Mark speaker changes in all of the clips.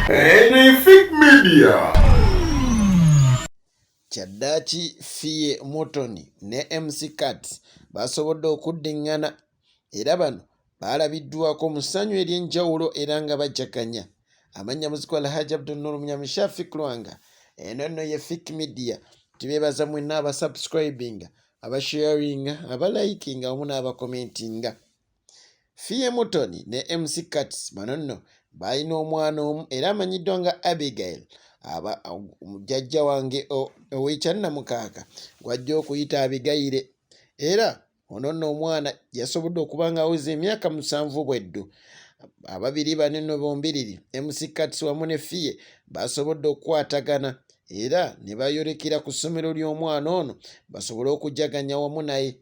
Speaker 1: Fille Media.
Speaker 2: Kyaddaaki Fille mutoni ne MC Cat basobodde okuddingana era bano baalabiddwako mu ssanyu ery'enjawulo era nga bajjaganya. Amannya muzikola Hajji Abdul Nur Munyamishafi Kulwanga. Eno nno ye Fille Media. Tubeebaza mwenna abasubscribinga, abasharinga, abalikinga wamu n'abakomentinga. Fille mutoni ne MC Cat bano nno balina omwana omu era amanyiddwa nga Abigail. Jjajja wange ow'ekyannamukaaka gw'ajja okuyita Abigaire. Era ono nno omwana yasobodde okuba nga aweza emyaka 7 bweddu. Ababiri bano nno bombiriri MC Cat wamu ne Fille basobodde okukwatagana era ne bayolekera ku ssomero ly'omwana ono basobole okujjaganya wamu naye.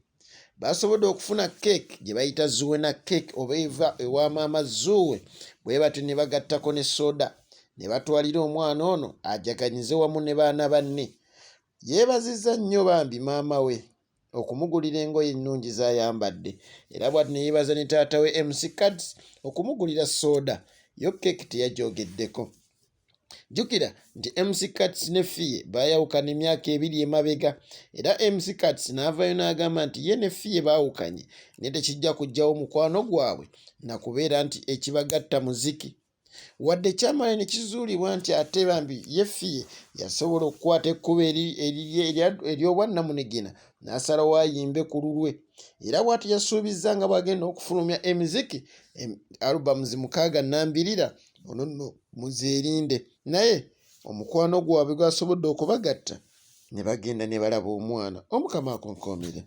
Speaker 2: Basobodde okufuna cake gye bayita zuwena cake oba eva ewa maama Zuwe, bwe batyo ne bagattako ne soda ne batwalira omwana ono ajaganyize wamu ne baana banne. Yeebazizza nnyo bambi maama we okumugulira engoye ennungi z'ayambadde era bw'ati ne yeebaza ne taata we MC Cat okumugulira soda, yo cake teyagyogeddeko. Jjukira nti MC Cat ne Fille baayawukana emyaka 2 emabega era MC Cat n'avaayo n'agamba nti ye ne Fille baawukanye naye tekijja kuggyawo mukwano gwabwe na kubeera nti ekibagatta muziki. Wadde kyamala ne kizuulibwa nti ate bambi ye Fille yasobola okukwata ekkubo ery'obwannamunigina n'asalawo ayimbe ku lulwe era bw'ati yasuubizza nga bw'agenda okufulumya emiziki alubamu 62 ono nno muzeerinde. Naye omukwano gwabwe gwasobodde okubagatta ne bagenda ne balaba omwana. Omukama akonkoomere.